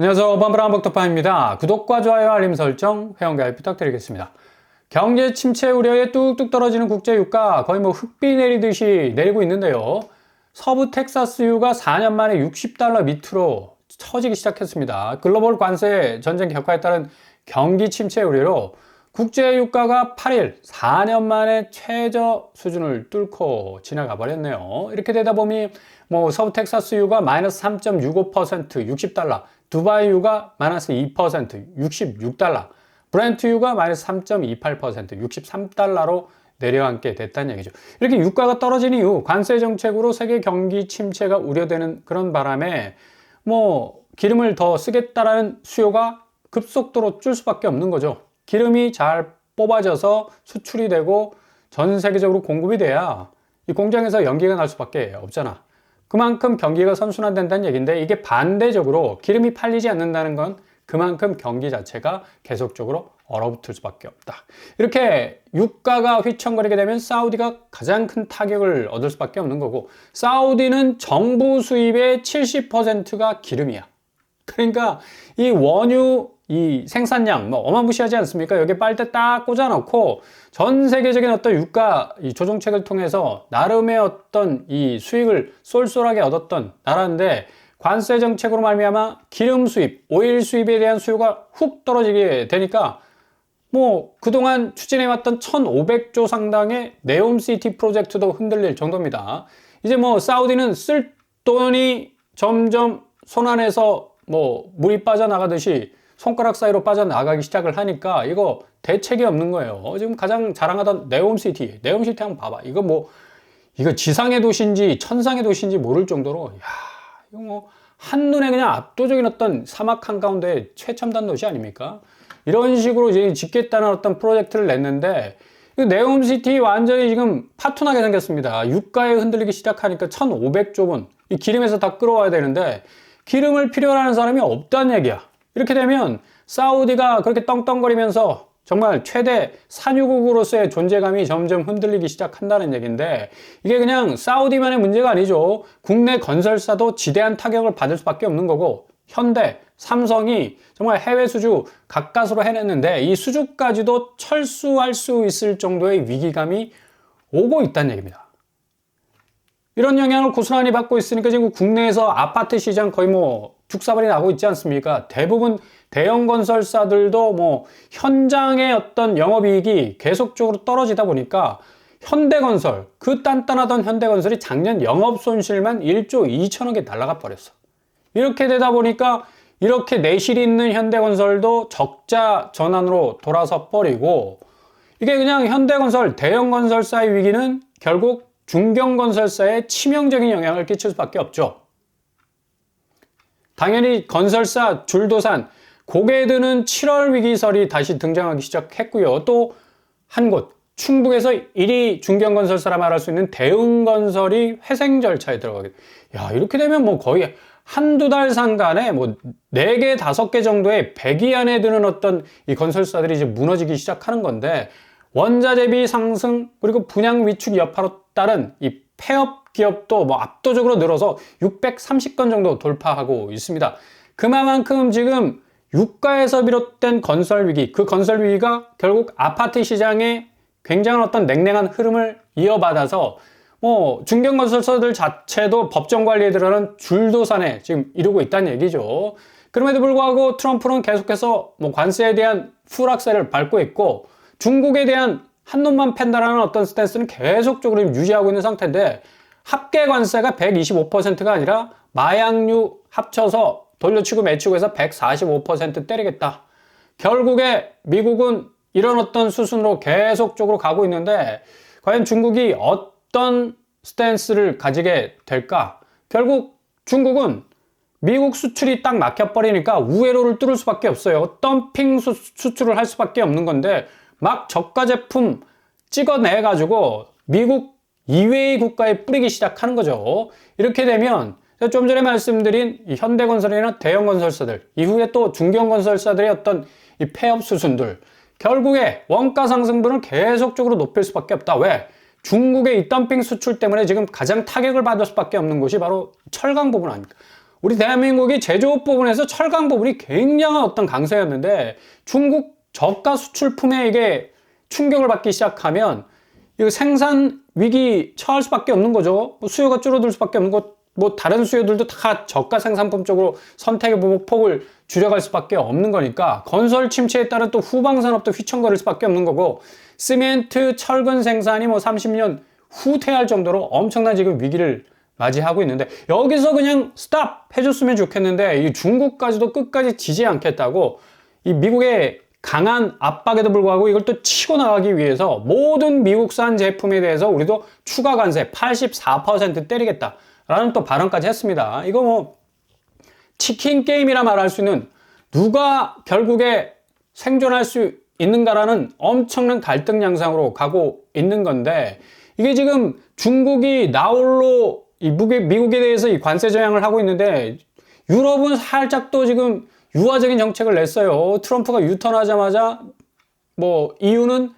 안녕하세요. 반브라운복덕파입니다. 구독과 좋아요, 알림 설정, 회원가입 부탁드리겠습니다. 경제 침체 우려에 뚝뚝 떨어지는 국제유가 거의 흙비 내리듯이 내리고 있는데요. 서부 텍사스유가 4년 만에 $60 밑으로 처지기 시작했습니다. 글로벌 관세 전쟁 격화에 따른 경기 침체 우려로 국제유가가 8일 4년 만에 최저 수준을 뚫고 지나가 버렸네요. 이렇게 되다 보니 서부 텍사스유가 마이너스 3.65% $60, 두바이유가 마이너스 2% $66, 브렌트유가 마이너스 3.28% $63로 내려앉게 됐다는 얘기죠. 이렇게 유가가 떨어진 이유, 관세 정책으로 세계 경기 침체가 우려되는 그런 바람에 기름을 더 쓰겠다라는 수요가 급속도로 줄 수밖에 없는 거죠. 기름이 잘 뽑아져서 수출이 되고 전 세계적으로 공급이 돼야 이 공장에서 연기가 날 수밖에 없잖아. 그만큼 경기가 선순환된다는 얘기인데, 이게 반대적으로 기름이 팔리지 않는다는 건 그만큼 경기 자체가 계속적으로 얼어붙을 수밖에 없다. 이렇게 유가가 휘청거리게 되면 사우디가 가장 큰 타격을 얻을 수밖에 없는 거고, 사우디는 정부 수입의 70%가 기름이야. 그러니까 이 원유 이 생산량 어마무시하지 않습니까? 여기 빨대 딱 꽂아놓고 전 세계적인 어떤 유가 이 조정책을 통해서 나름의 어떤 이 수익을 쏠쏠하게 얻었던 나라인데, 관세 정책으로 말미암아 기름 수입, 오일 수입에 대한 수요가 훅 떨어지게 되니까 그동안 추진해왔던 1,500조 상당의 네옴시티 프로젝트도 흔들릴 정도입니다. 이제 사우디는 쓸 돈이 점점 손안에서 물이 빠져나가듯이 손가락 사이로 빠져나가기 시작을 하니까 이거 대책이 없는 거예요. 지금 가장 자랑하던 네옴시티 한번 봐봐. 이거 지상의 도시인지 천상의 도시인지 모를 정도로, 이거 한눈에 그냥 압도적인 어떤 사막 한가운데 최첨단 도시 아닙니까? 이런 식으로 이제 짓겠다는 어떤 프로젝트를 냈는데, 네옴시티 완전히 지금 파토나게 생겼습니다. 유가에 흔들리기 시작하니까 1,500조 원, 이 기름에서 다 끌어와야 되는데 기름을 필요로 하는 사람이 없다는 얘기야. 이렇게 되면 사우디가 그렇게 떵떵거리면서 정말 최대 산유국으로서의 존재감이 점점 흔들리기 시작한다는 얘기인데, 이게 그냥 사우디만의 문제가 아니죠. 국내 건설사도 지대한 타격을 받을 수밖에 없는 거고, 현대, 삼성이 정말 해외 수주 가까스로 해냈는데 이 수주까지도 철수할 수 있을 정도의 위기감이 오고 있다는 얘기입니다. 이런 영향을 고스란히 받고 있으니까 지금 국내에서 아파트 시장 거의 죽사발이 나고 있지 않습니까? 대부분 대형 건설사들도 현장의 어떤 영업이익이 계속적으로 떨어지다 보니까 현대건설, 그 단단하던 현대건설이 작년 영업손실만 1조 2천억에 날아가 버렸어. 이렇게 되다 보니까 이렇게 내실이 있는 현대건설도 적자 전환으로 돌아서 버리고, 이게 그냥 현대건설, 대형 건설사의 위기는 결국 중견건설사에 치명적인 영향을 끼칠 수밖에 없죠. 당연히 건설사 줄도산, 고개 드는 7월 위기설이 다시 등장하기 시작했고요. 또 한 곳, 충북에서 1위 중견건설사라 말할 수 있는 대흥건설이 회생 절차에 들어가게 돼요. 이렇게 되면 거의 한두 달 상간에 4개, 5개 정도의 100위 안에 드는 어떤 이 건설사들이 이제 무너지기 시작하는 건데, 원자재비 상승 그리고 분양 위축 여파로 따른 이 폐업 기업도 압도적으로 늘어서 630건 정도 돌파하고 있습니다. 그만큼 지금 유가에서 비롯된 건설 위기, 그 건설 위기가 결국 아파트 시장에 굉장한 어떤 냉랭한 흐름을 이어받아서 중견건설사들 자체도 법정 관리에 들어가는 줄도산에 지금 이르고 있다는 얘기죠. 그럼에도 불구하고 트럼프는 계속해서 관세에 대한 풀악셀을 밟고 있고, 중국에 대한 한 놈만 팬다라는 어떤 스탠스는 계속적으로 유지하고 있는 상태인데, 합계 관세가 125%가 아니라 마약류 합쳐서 돌려치고 매치고 해서 145% 때리겠다. 결국에 미국은 이런 어떤 수순으로 계속적으로 가고 있는데, 과연 중국이 어떤 스탠스를 가지게 될까? 결국 중국은 미국 수출이 딱 막혀버리니까 우회로를 뚫을 수밖에 없어요. 덤핑 수출을 할 수밖에 없는 건데, 막 저가 제품 찍어내가지고 미국 이외의 국가에 뿌리기 시작하는 거죠. 이렇게 되면 좀 전에 말씀드린 이 현대건설이나 대형 건설사들, 이후에 또 중견건설사들의 어떤 이 폐업 수순들, 결국에 원가 상승분을 계속적으로 높일 수밖에 없다. 왜? 중국의 이 덤핑 수출 때문에 지금 가장 타격을 받을 수밖에 없는 곳이 바로 철강 부분 아닙니까? 우리 대한민국이 제조업 부분에서 철강 부분이 굉장한 어떤 강세였는데 중국 저가 수출품에 이게 충격을 받기 시작하면 이거 생산 위기 처할 수밖에 없는 거죠. 뭐 수요가 줄어들 수밖에 없는 것, 뭐 다른 수요들도 다 저가 생산품 쪽으로 선택의 폭을 줄여갈 수밖에 없는 거니까 건설 침체에 따른 또 후방 산업도 휘청거릴 수밖에 없는 거고 시멘트, 철근 생산이 뭐 30년 후퇴할 정도로 엄청난 지금 위기를 맞이하고 있는데 여기서 그냥 스탑 해줬으면 좋겠는데 이 중국까지도 끝까지 지지 않겠다고 이 미국의 강한 압박에도 불구하고 이걸 또 치고 나가기 위해서 모든 미국산 제품에 대해서 우리도 추가 관세 84% 때리겠다라는 또 발언까지 했습니다. 이거 뭐 치킨 게임이라 말할 수 있는 누가 결국에 생존할 수 있는가라는 엄청난 갈등 양상으로 가고 있는 건데 이게 지금 중국이 나홀로 이 미국에 대해서 이 관세 저항을 하고 있는데 유럽은 살짝 또 지금 유화적인 정책을 냈어요. 트럼프가 유턴하자마자 뭐 EU는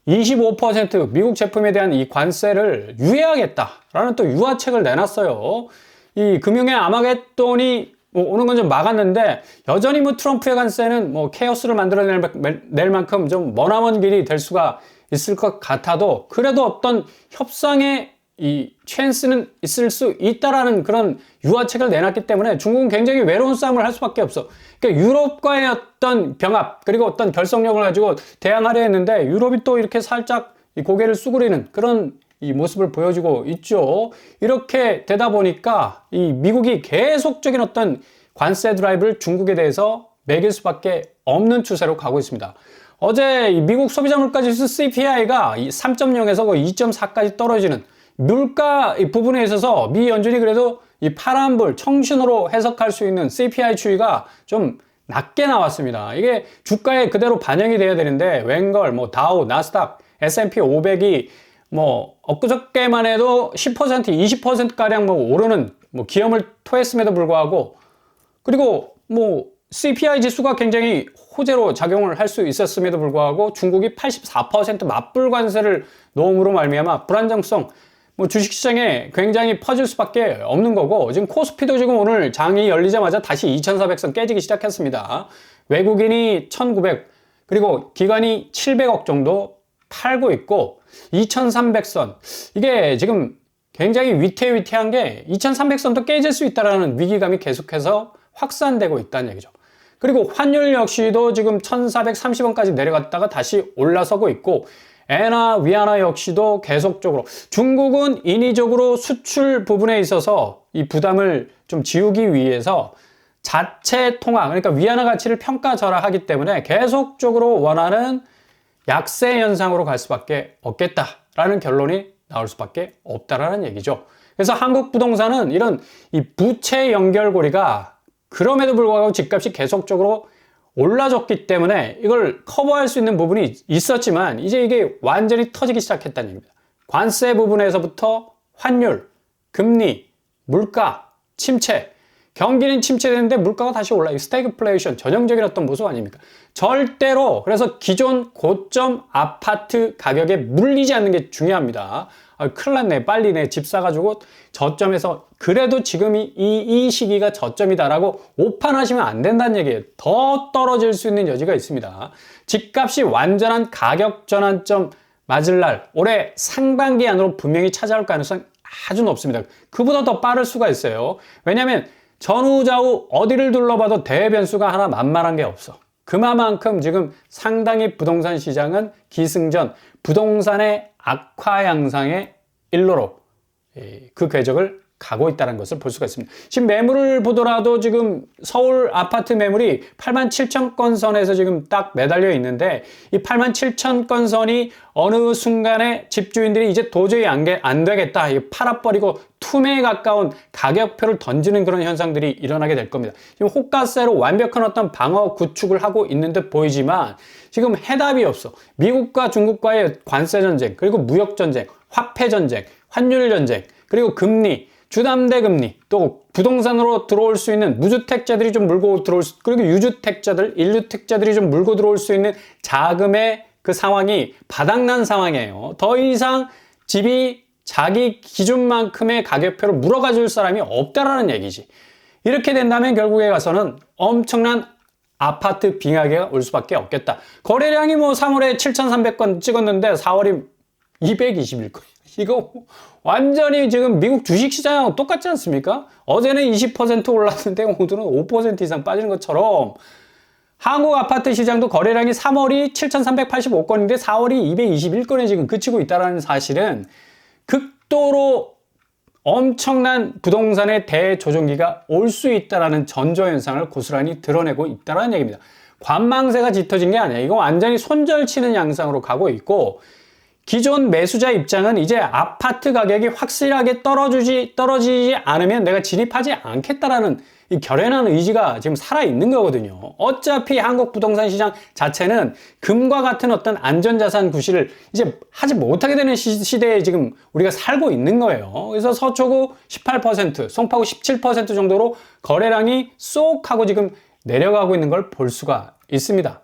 25% 미국 제품에 대한 이 관세를 유예하겠다라는 또 유화책을 내놨어요. 이 금융의 아마겟돈이 뭐 오는 건 좀 막았는데 여전히 뭐 트럼프의 관세는 뭐 케오스를 만들어낼 만큼 좀 머나먼 길이 될 수가 있을 것 같아도 그래도 어떤 협상의 이 찬스는 있을 수 있다라는 그런 유화책을 내놨기 때문에 중국은 굉장히 외로운 싸움을 할 수밖에 없어. 그러니까 유럽과의 어떤 병합 그리고 어떤 결속력을 가지고 대항하려 했는데 유럽이 또 이렇게 살짝 이 고개를 수그리는 그런 이 모습을 보여주고 있죠. 이렇게 되다 보니까 이 미국이 계속적인 어떤 관세 드라이브를 중국에 대해서 매길 수밖에 없는 추세로 가고 있습니다. 어제 이 미국 소비자 물가지수 CPI가 3.0에서 2.4까지 떨어지는 물가 부분에 있어서 미 연준이 그래도 이 파란불, 청신호로 해석할 수 있는 CPI 추이가 좀 낮게 나왔습니다. 이게 주가에 그대로 반영이 돼야 되는데 웬걸, 뭐 다우, 나스닥, S&P 500이 뭐 엊그저께만 해도 10%, 20%가량 뭐 오르는 뭐 기염을 토했음에도 불구하고 그리고 뭐 CPI 지수가 굉장히 호재로 작용을 할 수 있었음에도 불구하고 중국이 84% 맞불 관세를 놓음으로 말미암아 불안정성 뭐 주식시장에 굉장히 퍼질 수밖에 없는 거고 지금 코스피도 지금 오늘 장이 열리자마자 다시 2400선 깨지기 시작했습니다. 외국인이 1900 그리고 기관이 700억 정도 팔고 있고 2300선 이게 지금 굉장히 위태위태한 게 2300선도 깨질 수 있다는 위기감이 계속해서 확산되고 있다는 얘기죠. 그리고 환율 역시도 지금 1430원까지 내려갔다가 다시 올라서고 있고 엔화, 위안화 역시도 계속적으로 중국은 인위적으로 수출 부분에 있어서 이 부담을 좀 지우기 위해서 자체 통화, 그러니까 위안화 가치를 평가절하하기 때문에 계속적으로 원하는 약세 현상으로 갈 수밖에 없겠다라는 결론이 나올 수밖에 없다라는 얘기죠. 그래서 한국 부동산은 이런 이 부채 연결고리가 그럼에도 불구하고 집값이 계속적으로 올라졌기 때문에 이걸 커버할 수 있는 부분이 있었지만 이제 이게 완전히 터지기 시작했다는 얘기입니다. 관세 부분에서부터 환율, 금리, 물가, 침체, 경기는 침체되는데 물가가 다시 올라요. 스태그플레이션, 전형적인 어떤 모습 아닙니까? 절대로 그래서 기존 고점 아파트 가격에 물리지 않는 게 중요합니다. 큰일 났네. 빨리 내 집 사가지고 저점에서 그래도 지금이 이 시기가 저점이다라고 오판하시면 안 된다는 얘기예요. 더 떨어질 수 있는 여지가 있습니다. 집값이 완전한 가격 전환점 맞을 날 올해 상반기 안으로 분명히 찾아올 가능성이 아주 높습니다. 그보다 더 빠를 수가 있어요. 왜냐하면 전후좌우 어디를 둘러봐도 대변수가 하나 만만한 게 없어. 그만큼 지금 상당히 부동산 시장은 기승전, 부동산의 악화 양상의 일로로 그 궤적을 가고 있다는 것을 볼 수가 있습니다. 지금 매물을 보더라도 지금 서울 아파트 매물이 87,000건 선에서 지금 딱 매달려 있는데 이 87,000건 선이 어느 순간에 집주인들이 이제 도저히 안 되겠다. 팔아버리고 투매에 가까운 가격표를 던지는 그런 현상들이 일어나게 될 겁니다. 지금 호가세로 완벽한 어떤 방어 구축을 하고 있는 듯 보이지만 지금 해답이 없어. 미국과 중국과의 관세 전쟁, 그리고 무역 전쟁, 화폐 전쟁, 환율 전쟁, 그리고 금리, 주담대 금리, 또 부동산으로 들어올 수 있는 무주택자들이 좀 물고 들어올 수, 그리고 유주택자들, 1주택자들이 좀 물고 들어올 수 있는 자금의 그 상황이 바닥난 상황이에요. 더 이상 집이 자기 기준만큼의 가격표를 물어가 줄 사람이 없다라는 얘기지. 이렇게 된다면 결국에 가서는 엄청난 아파트 빙하기가 올 수밖에 없겠다. 거래량이 뭐 3월에 7,300건 찍었는데 4월이 221건. 이거 완전히 지금 미국 주식시장하고 똑같지 않습니까? 어제는 20% 올랐는데 오늘은 5% 이상 빠지는 것처럼 한국 아파트 시장도 거래량이 3월이 7,385건인데 4월이 221건에 지금 그치고 있다는 사실은 극도로 엄청난 부동산의 대조정기가 올 수 있다는 전조현상을 고스란히 드러내고 있다는 얘기입니다. 관망세가 짙어진 게 아니에요. 이거 완전히 손절치는 양상으로 가고 있고 기존 매수자 입장은 이제 아파트 가격이 확실하게 떨어지지 않으면 내가 진입하지 않겠다라는 이 결연한 의지가 지금 살아있는 거거든요. 어차피 한국 부동산 시장 자체는 금과 같은 어떤 안전자산 구실을 이제 하지 못하게 되는 시대에 지금 우리가 살고 있는 거예요. 그래서 서초구 18%, 송파구 17% 정도로 거래량이 쏙 하고 지금 내려가고 있는 걸 볼 수가 있습니다.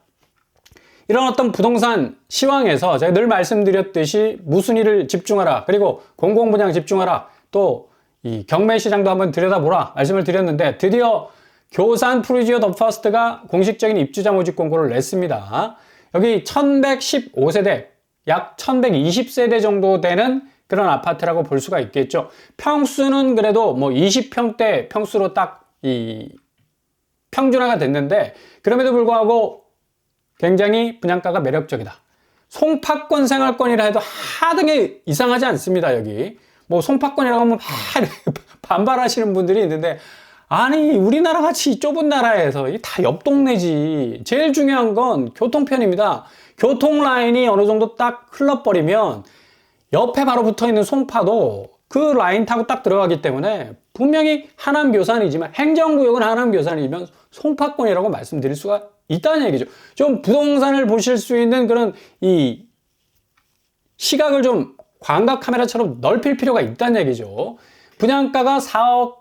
이런 어떤 부동산 시황에서 제가 늘 말씀드렸듯이 무순위를 집중하라, 그리고 공공분양 집중하라, 또 이 경매 시장도 한번 들여다보라 말씀을 드렸는데 드디어 교산 프루지오 더 퍼스트가 공식적인 입주자 모집 공고를 냈습니다. 여기 1115세대, 약 1120세대 정도 되는 그런 아파트라고 볼 수가 있겠죠. 평수는 그래도 뭐 20평대 평수로 딱 이 평준화가 됐는데 그럼에도 불구하고 굉장히 분양가가 매력적이다. 송파권 생활권이라 해도 하등에 이상하지 않습니다. 여기 뭐 송파권이라고 하면 막 반발하시는 분들이 있는데 아니 우리나라 같이 좁은 나라에서 이게 다 옆 동네지. 제일 중요한 건 교통편입니다. 교통 라인이 어느 정도 딱 흘러버리면 옆에 바로 붙어 있는 송파도 그 라인 타고 딱 들어가기 때문에 분명히 하남 교산이지만 행정구역은 하남 교산이면 송파권이라고 말씀드릴 수가 있다는 얘기죠. 좀 부동산을 보실 수 있는 그런 이 시각을 좀 광각 카메라처럼 넓힐 필요가 있다는 얘기죠. 분양가가 4억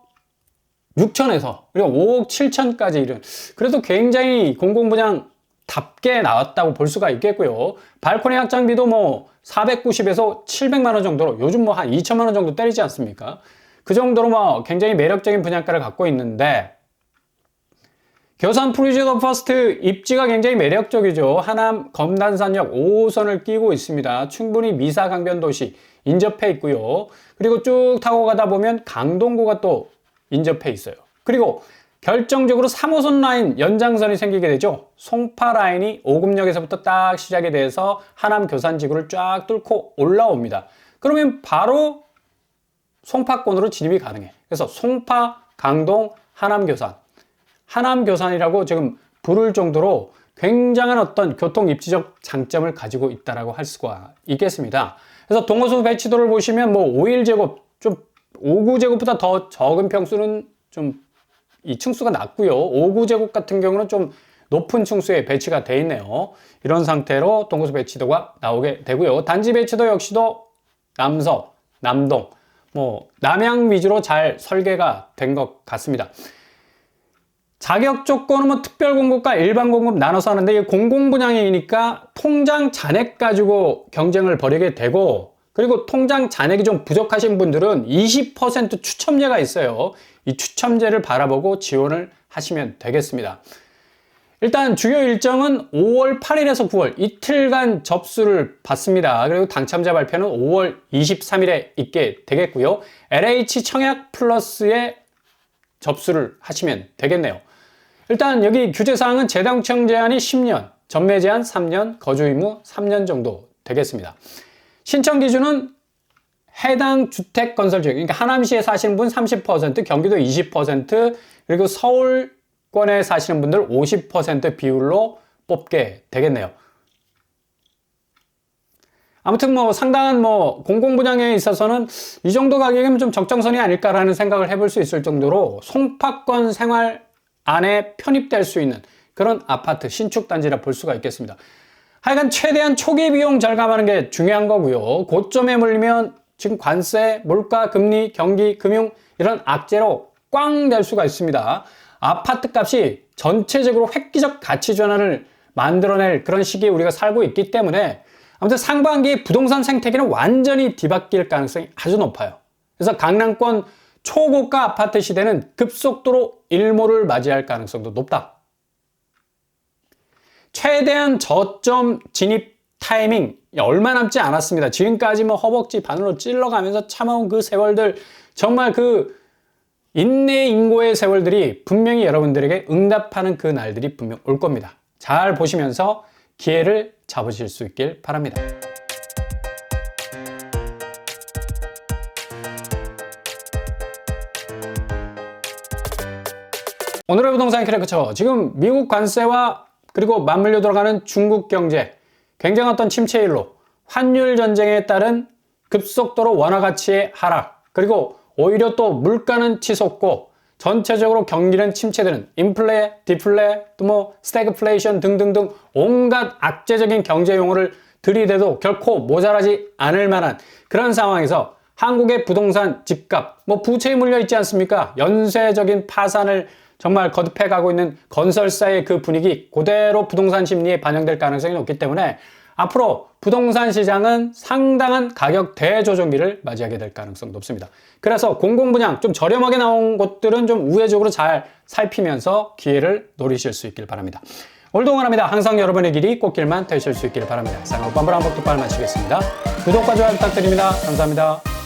6천에서 그리고 5억 7천까지 이런 그래도 굉장히 공공분양답게 나왔다고 볼 수가 있겠고요. 발코니 확장비도 뭐 490에서 700만 원 정도로 요즘 뭐 한 2천만 원 정도 때리지 않습니까? 그 정도로 뭐 굉장히 매력적인 분양가를 갖고 있는데 교산 프루지오 더 퍼스트 입지가 굉장히 매력적이죠. 하남 검단산역 5호선을 끼고 있습니다. 충분히 미사 강변도시 인접해 있고요. 그리고 쭉 타고 가다 보면 강동구가 또 인접해 있어요. 그리고 결정적으로 3호선 라인 연장선이 생기게 되죠. 송파 라인이 오금역에서부터 딱 시작이 돼서 하남 교산지구를 쫙 뚫고 올라옵니다. 그러면 바로 송파권으로 진입이 가능해. 그래서 송파, 강동, 하남 교산. 하남 교산이라고 지금 부를 정도로 굉장한 어떤 교통 입지적 장점을 가지고 있다라고 할 수가 있겠습니다. 그래서 동호수 배치도를 보시면 뭐 5일제곱 좀 5구제곱보다 더 적은 평수는 좀 이 층수가 낮고요. 5구제곱 같은 경우는 좀 높은 층수에 배치가 돼 있네요. 이런 상태로 동호수 배치도가 나오게 되고요. 단지 배치도 역시도 남서, 남동, 뭐 남향 위주로 잘 설계가 된 것 같습니다. 자격 조건은 뭐 특별 공급과 일반 공급 나눠서 하는데 이게 공공분양이니까 통장 잔액 가지고 경쟁을 벌이게 되고 그리고 통장 잔액이 좀 부족하신 분들은 20% 추첨제가 있어요. 이 추첨제를 바라보고 지원을 하시면 되겠습니다. 일단 주요 일정은 5월 8일에서 9월 이틀간 접수를 받습니다. 그리고 당첨자 발표는 5월 23일에 있게 되겠고요. LH 청약 플러스에 접수를 하시면 되겠네요. 일단 여기 규제사항은 재당청 제한이 10년, 전매 제한 3년, 거주 의무 3년 정도 되겠습니다. 신청 기준은 해당 주택 건설 지역, 그러니까 하남시에 사시는 분 30%, 경기도 20%, 그리고 서울권에 사시는 분들 50% 비율로 뽑게 되겠네요. 아무튼 뭐 상당한 뭐 공공분양에 있어서는 이 정도 가격이면 좀 적정선이 아닐까라는 생각을 해볼 수 있을 정도로 송파권 생활 안에 편입될 수 있는 그런 아파트 신축 단지라 볼 수가 있겠습니다. 하여간 최대한 초기 비용 절감하는 게 중요한 거고요. 고점에 물리면 지금 관세, 물가, 금리, 경기, 금융 이런 악재로 꽝 될 수가 있습니다. 아파트 값이 전체적으로 획기적 가치 전환을 만들어낼 그런 시기에 우리가 살고 있기 때문에 아무튼 상반기 부동산 생태계는 완전히 뒤바뀔 가능성이 아주 높아요. 그래서 강남권 초고가 아파트 시대는 급속도로 일몰을 맞이할 가능성도 높다. 최대한 저점 진입 타이밍 얼마 남지 않았습니다. 지금까지 뭐 허벅지 바늘로 찔러가면서 참아온 그 세월들, 정말 그 인내 인고의 세월들이 분명히 여러분들에게 응답하는 그 날들이 분명 올 겁니다. 잘 보시면서 기회를 잡으실 수 있길 바랍니다. 오늘의 부동산 캐릭터처, 지금 미국 관세와 그리고 맞물려 돌아가는 중국 경제, 굉장한 어떤 침체일로 환율 전쟁에 따른 급속도로 원화 가치의 하락, 그리고 오히려 또 물가는 치솟고 전체적으로 경기는 침체되는 인플레, 디플레, 또 뭐 스태그플레이션 등등등 온갖 악재적인 경제 용어를 들이대도 결코 모자라지 않을 만한 그런 상황에서 한국의 부동산 집값, 뭐 부채에 물려 있지 않습니까? 연쇄적인 파산을 정말 거듭해 가고 있는 건설사의 그 분위기 그대로 부동산 심리에 반영될 가능성이 높기 때문에 앞으로 부동산 시장은 상당한 가격 대조정기를 맞이하게 될 가능성이 높습니다. 그래서 공공분양 좀 저렴하게 나온 곳들은 좀 우회적으로 잘 살피면서 기회를 노리실 수 있길 바랍니다. 오늘도 응원합니다. 항상 여러분의 길이 꽃길만 되실 수 있기를 바랍니다. 이상 오빠물 한복도 빨 마치겠습니다. 구독과 좋아요 부탁드립니다. 감사합니다.